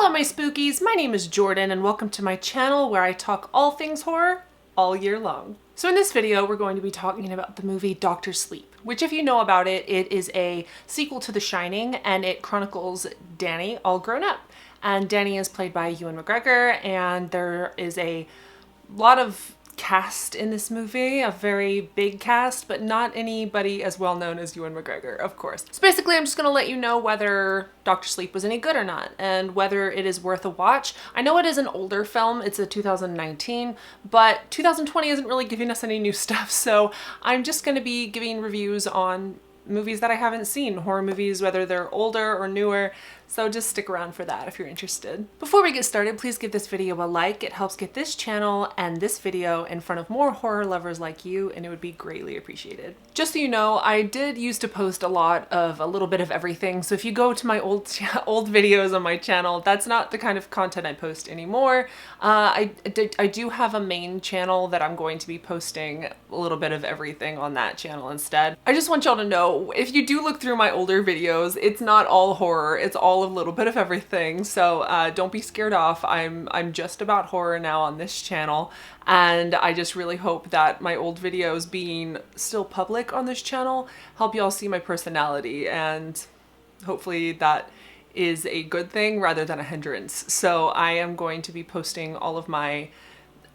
Hello my spookies, my name is Jordan and welcome to my channel where I talk all things horror all year long. So in this video we're going to be talking about the movie Dr. Sleep, which if you know about it, it is a sequel to The Shining and it chronicles Danny all grown up. And Danny is played by Ewan McGregor and there is a lot of cast in this movie, a very big cast, but not anybody as well known as Ewan McGregor, of course. So basically I'm just gonna let you know whether Dr. Sleep was any good or not and whether it is worth a watch. I know it is an older film, it's a 2019, but 2020 isn't really giving us any new stuff, so I'm just gonna be giving reviews on movies that I haven't seen, horror movies, whether they're older or newer, so just stick around for that if you're interested. Before we get started, please give this video a like. It helps get this channel and this video in front of more horror lovers like you, and it would be greatly appreciated. Just so you know, I did used to post a lot of a little bit of everything, so if you go to my old videos on my channel, that's not the kind of content I post anymore. I do have a main channel that I'm going to be posting a little bit of everything on that channel instead. I just want y'all to know, if you do look through my older videos, it's not all horror, it's all a little bit of everything, so don't be scared off. I'm just about horror now on this channel, and I just really hope that my old videos being still public on this channel help y'all see my personality, and hopefully that is a good thing rather than a hindrance. So I am going to be posting all of my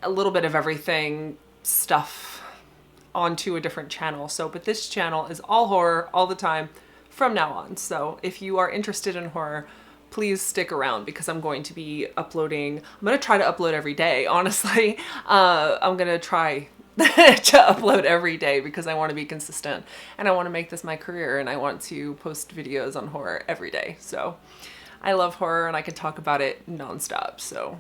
a little bit of everything stuff onto a different channel. So, but this channel is all horror all the time from now on. So if you are interested in horror, please stick around because I'm going to be uploading. I'm going to try to upload every day, honestly. I'm going to try to upload every day because I want to be consistent and I want to make this my career and I want to post videos on horror every day. So I love horror and I can talk about it nonstop. So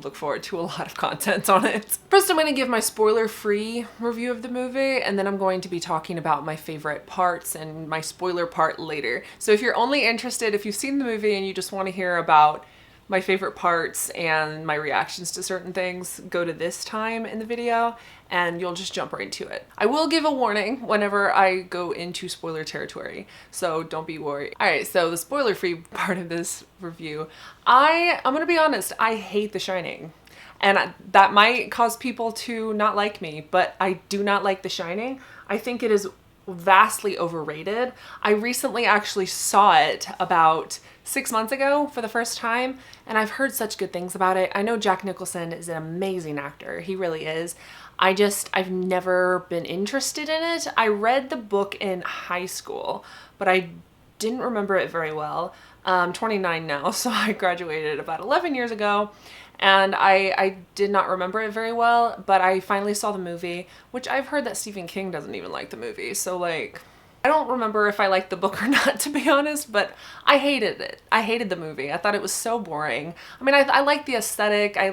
look forward to a lot of content on it. First, I'm going to give my spoiler-free review of the movie, and then I'm going to be talking about my favorite parts and my spoiler part later. So if you're only interested, if you've seen the movie and you just want to hear about my favorite parts and my reactions to certain things, go to this time in the video and you'll just jump right into it. I will give a warning whenever I go into spoiler territory, so don't be worried. All right, so the spoiler-free part of this review, I'm gonna be honest, I hate The Shining. And that might cause people to not like me, but I do not like The Shining. I think it is vastly overrated. I recently actually saw it about 6 months ago for the first time, and I've heard such good things about it. I know Jack Nicholson is an amazing actor. He really is. I've never been interested in it. I read the book in high school, but I didn't remember it very well. I'm 29 now, so I graduated about 11 years ago, and I did not remember it very well, but I finally saw the movie, which I've heard that Stephen King doesn't even like the movie, so like, I don't remember if I liked the book or not, to be honest, but I hated it. I hated the movie. I thought it was so boring. I mean, I like the aesthetic, I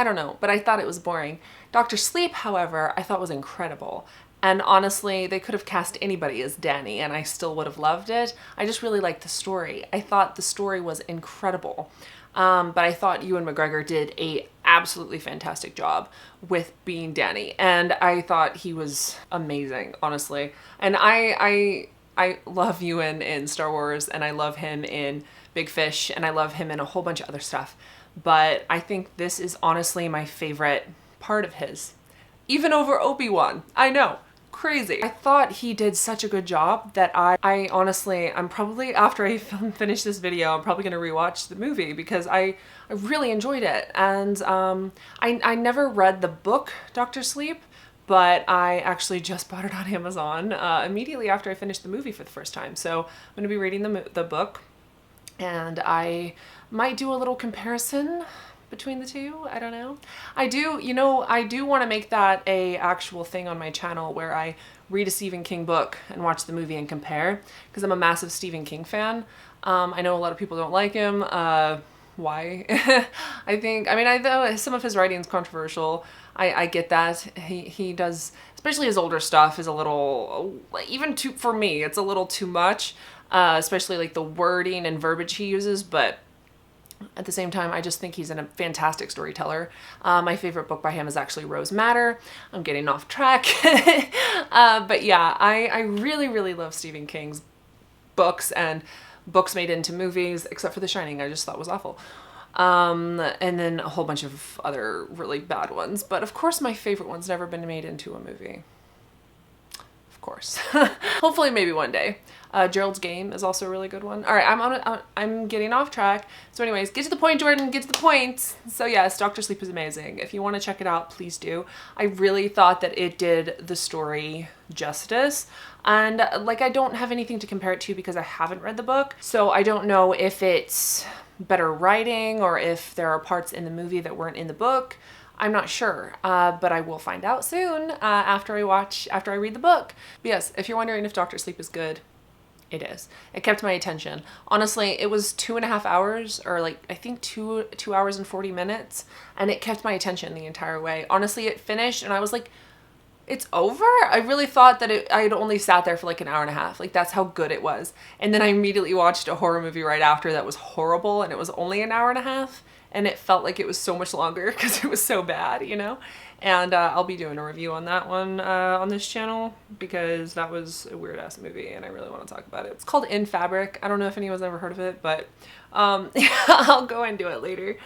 don't know, but I thought it was boring. Dr. Sleep, however, I thought was incredible. And honestly, they could have cast anybody as Danny and I still would have loved it. I just really liked the story. I thought the story was incredible. But I thought Ewan McGregor did a absolutely fantastic job with being Danny. And I thought he was amazing, honestly. And I love Ewan in Star Wars and I love him in Big Fish and I love him in a whole bunch of other stuff. But I think this is honestly my favorite part of his. Even over Obi-Wan. I know. Crazy. I thought he did such a good job that I honestly, I'm probably, after I finish this video, I'm probably going to rewatch the movie because I really enjoyed it. And I never read the book, Dr. Sleep, but I actually just bought it on Amazon immediately after I finished the movie for the first time. So I'm going to be reading the book and I might do a little comparison between the two. I don't know. I do want to make that a actual thing on my channel where I read a Stephen King book and watch the movie and compare, because I'm a massive Stephen King fan. I know a lot of people don't like him. Why? I know some of his writing is controversial. I get that. He does, especially his older stuff is a little, for me, it's a little too much, especially like the wording and verbiage he uses, but at the same time, I just think he's a fantastic storyteller. My favorite book by him is actually Rose Madder. I'm getting off track. But yeah, I really, really love Stephen King's books and books made into movies, except for The Shining, I just thought was awful. And then a whole bunch of other really bad ones. But of course my favorite one's never been made into a movie. Of course. Hopefully maybe one day. Gerald's Game is also a really good one. All right, I'm getting off track. So anyways, get to the point, Jordan, get to the point. So yes, Dr. Sleep is amazing. If you want to check it out, please do. I really thought that it did the story justice. And like, I don't have anything to compare it to because I haven't read the book. So I don't know if it's better writing or if there are parts in the movie that weren't in the book. I'm not sure, but I will find out soon after I read the book. But yes, if you're wondering if Dr. Sleep is good, it is. It kept my attention. Honestly, it was 2.5 hours, or like, I think 2 hours and 40 minutes, and it kept my attention the entire way. Honestly, it finished and I was like, it's over? I really thought that I had only sat there for like an hour and a half. Like, that's how good it was. And then I immediately watched a horror movie right after that was horrible, and it was only an hour and a half. And it felt like it was so much longer because it was so bad, you know? And I'll be doing a review on that one on this channel because that was a weird ass movie and I really want to talk about it. It's called In Fabric. I don't know if anyone's ever heard of it, but I'll go into it later.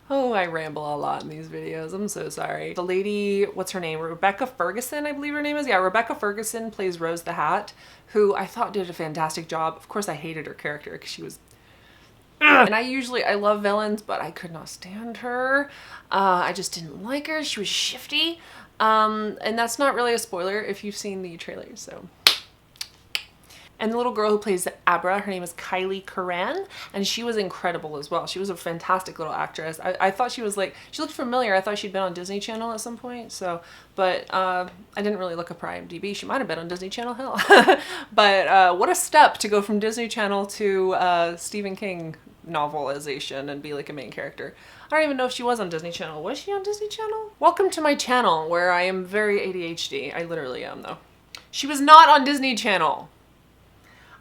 Oh, I ramble a lot in these videos. I'm so sorry. The lady, what's her name? Rebecca Ferguson, I believe her name is. Yeah, Rebecca Ferguson plays Rose the Hat, who I thought did a fantastic job. Of course, I hated her character because she was... And I love villains, but I could not stand her. I just didn't like her. She was shifty. And that's not really a spoiler if you've seen the trailers, so... And the little girl who plays Abra, her name is Kylie Curran, and she was incredible as well. She was a fantastic little actress. I thought she was like, she looked familiar. I thought she'd been on Disney Channel at some point, so, but I didn't really look up her IMDb. She might have been on Disney Channel, hell. But what a step to go from Disney Channel to Stephen King novelization and be like a main character. I don't even know if she was on Disney Channel. Was she on Disney Channel? Welcome to my channel where I am very ADHD. I literally am though. She was not on Disney Channel.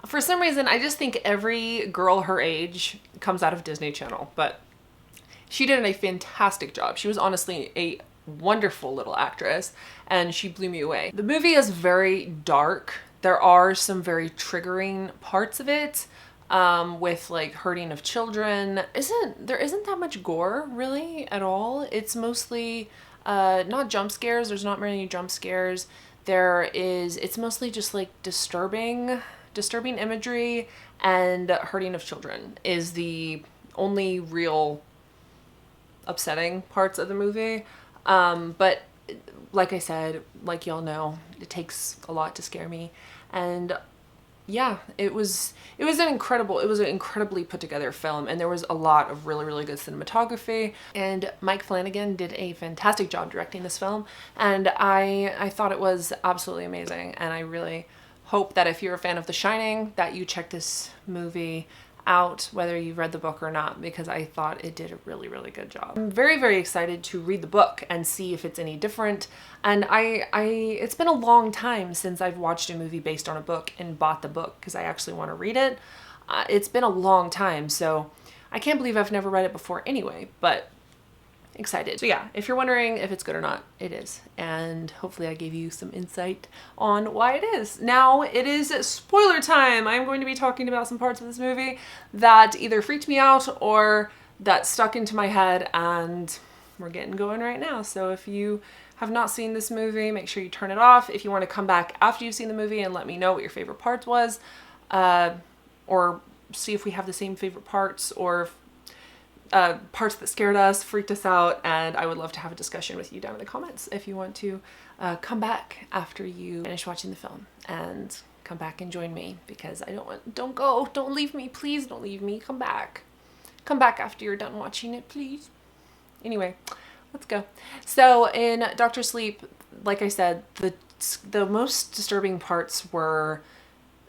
For some reason, I just think every girl her age comes out of Disney Channel, but she did a fantastic job. She was honestly a wonderful little actress, and she blew me away. The movie is very dark. There are some very triggering parts of it, with like hurting of children. There isn't that much gore really at all. It's mostly not jump scares. There's not many jump scares. It's mostly just like disturbing imagery, and hurting of children is the only real upsetting parts of the movie. But like I said, like y'all know, it takes a lot to scare me. And yeah, it was an incredibly put together film, and there was a lot of really, really good cinematography, and Mike Flanagan did a fantastic job directing this film, and I thought it was absolutely amazing. And I really hope that if you're a fan of The Shining, that you check this movie out, whether you've read the book or not, because I thought it did a really, really good job. I'm very, very excited to read the book and see if it's any different. And it's been a long time since I've watched a movie based on a book and bought the book because I actually want to read it. It's been a long time, so I can't believe I've never read it before anyway, but excited. So yeah, if you're wondering if it's good or not, it is. And hopefully I gave you some insight on why it is. Now it is spoiler time. I'm going to be talking about some parts of this movie that either freaked me out or that stuck into my head, and we're getting going right now. So if you have not seen this movie, make sure you turn it off. If you want to come back after you've seen the movie and let me know what your favorite parts was, or see if we have the same favorite parts, or parts that scared us, freaked us out, and I would love to have a discussion with you down in the comments if you want to come back after you finish watching the film and come back and join me, because don't leave me, please don't leave me, come back after you're done watching it, please. Anyway, let's go. So in Dr. Sleep, like I said, the most disturbing parts were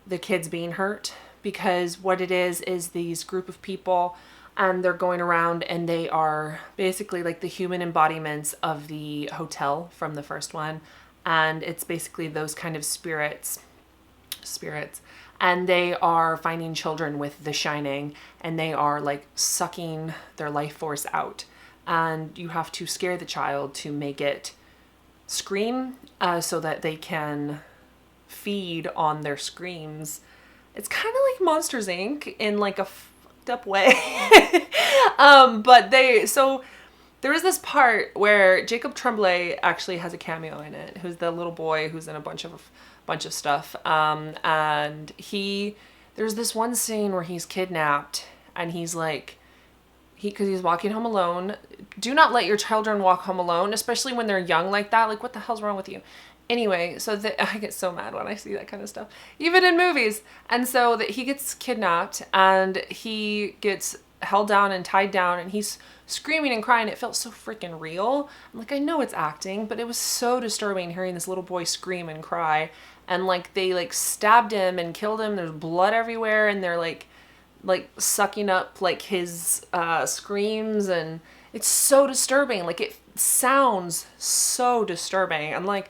the kids being hurt, because what it is these group of people, and they're going around and they are basically like the human embodiments of the hotel from the first one. And it's basically those kind of spirits. And they are finding children with the Shining, and they are like sucking their life force out. And you have to scare the child to make it scream, so that they can feed on their screams It's kind of like Monsters Inc. in like a fucked up way. But there was this part where Jacob Tremblay actually has a cameo in it, who's the little boy who's in a bunch of stuff. And there's this one scene where he's kidnapped and he's like, because he's walking home alone. Do not let your children walk home alone, especially when they're young like that. Like, what the hell's wrong with you? Anyway, so I get so mad when I see that kind of stuff, even in movies. And so that he gets kidnapped and he gets held down and tied down and he's screaming and crying. It felt so freaking real. I'm like, I know it's acting, but it was so disturbing hearing this little boy scream and cry. And like they like stabbed him and killed him. There's blood everywhere and they're like sucking up like his screams, and it's so disturbing. Like it sounds so disturbing. And like,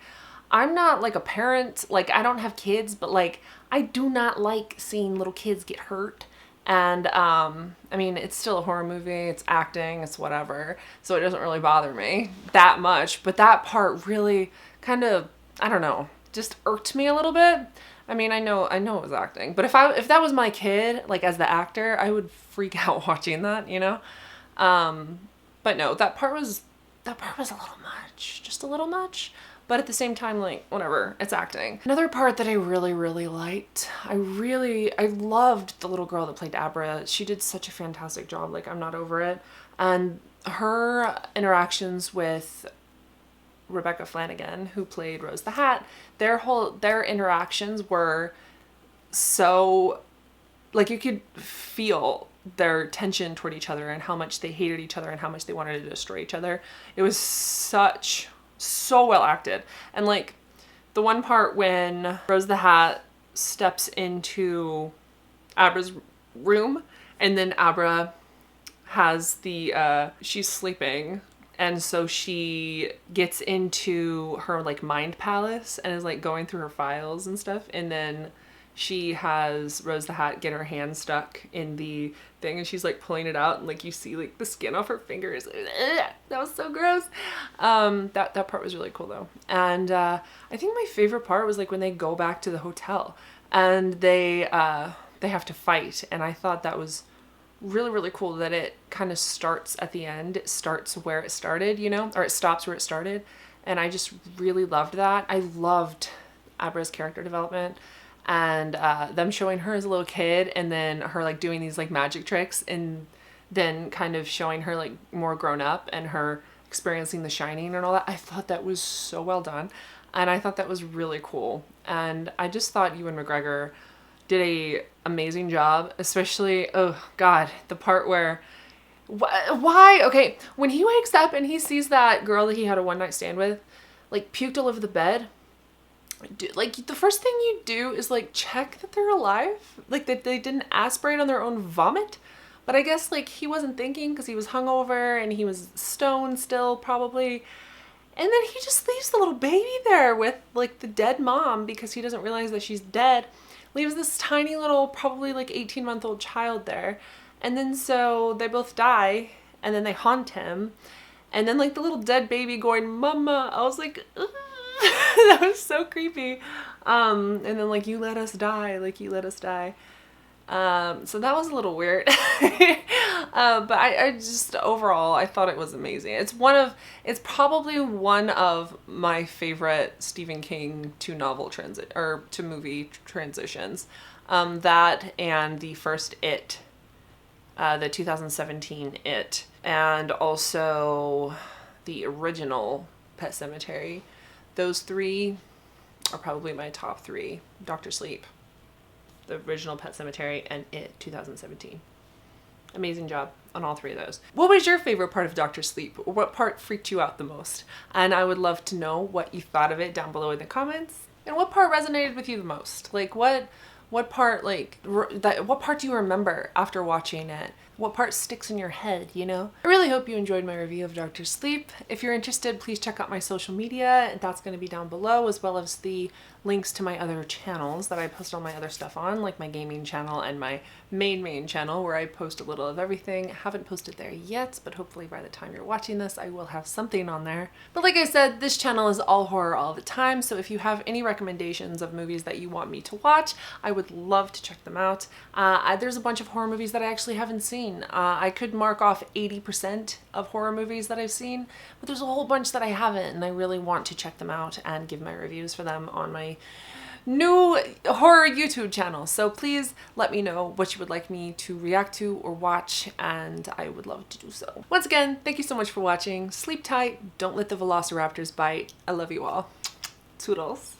I'm not like a parent, like I don't have kids, but like I do not like seeing little kids get hurt. And I mean, it's still a horror movie, it's acting, it's whatever, so it doesn't really bother me that much. But that part really kind of, I don't know, just irked me a little bit. I mean, I know it was acting, but if that was my kid, like as the actor, I would freak out watching that, you know? But no, that part was a little much, just a little much. But at the same time, like, whatever, it's acting. Another part that I really, really liked, I loved the little girl that played Abra. She did such a fantastic job. Like, I'm not over it. And her interactions with Rebecca Flanagan, who played Rose the Hat, their interactions were so, like, you could feel their tension toward each other and how much they hated each other and how much they wanted to destroy each other. It was so well acted. And like the one part when Rose the Hat steps into Abra's room and then Abra has she's sleeping, and so she gets into her like mind palace and is like going through her files and stuff, and then she has Rose the Hat get her hand stuck in the thing and she's like pulling it out and like you see like the skin off her fingers. That was so gross. That part was really cool though. And I think my favorite part was like when they go back to the hotel and they have to fight, and I thought that was really, really cool that it kind of starts at the end. It starts where it started, you know, or it stops where it started. And I just really loved that. I loved Abra's character development. And them showing her as a little kid and then her like doing these like magic tricks and then kind of showing her like more grown up and her experiencing The Shining and all that. I thought that was so well done, and I thought that was really cool. And I just thought Ewan McGregor did a amazing job, especially, oh God, the part where why? Okay, when he wakes up and he sees that girl that he had a one night stand with like puked all over the bed. Like the first thing you do is like check that they're alive, like that they didn't aspirate on their own vomit. But I guess like he wasn't thinking because he was hungover and he was stoned still probably, and then he just leaves the little baby there with like the dead mom because he doesn't realize that she's dead. Leaves this tiny little probably like 18-month-old child there, and then so they both die and then they haunt him, and then like the little dead baby going mama. I was like, ugh. That was so creepy. And then like, you let us die, like you let us die. So that was a little weird. But I just overall I thought it was amazing. It's probably one of my favorite Stephen King to movie transitions. That and the first It, the 2017 It, and also the original Pet Sematary. Those three are probably my top three. Dr. Sleep, the original Pet Sematary, and It 2017. Amazing job on all three of those. What was your favorite part of Dr. Sleep? Or what part freaked you out the most? And I would love to know what you thought of it down below in the comments. And what part resonated with you the most? Like what part, like, what part do you remember after watching it? what part sticks in your head, you know? I really hope you enjoyed my review of Dr. Sleep. If you're interested, please check out my social media. That's going to be down below, as well as the links to my other channels that I post all my other stuff on, like my gaming channel and my main channel, where I post a little of everything. I haven't posted there yet, but hopefully by the time you're watching this, I will have something on there. But like I said, this channel is all horror all the time, so if you have any recommendations of movies that you want me to watch, I would love to check them out. There's a bunch of horror movies that I actually haven't seen. I could mark off 80% of horror movies that I've seen, but there's a whole bunch that I haven't, and I really want to check them out and give my reviews for them on my new horror YouTube channel. So please let me know what you would like me to react to or watch, and I would love to do so. Once again, thank you so much for watching. Sleep tight, don't let the velociraptors bite. I love you all. Toodles.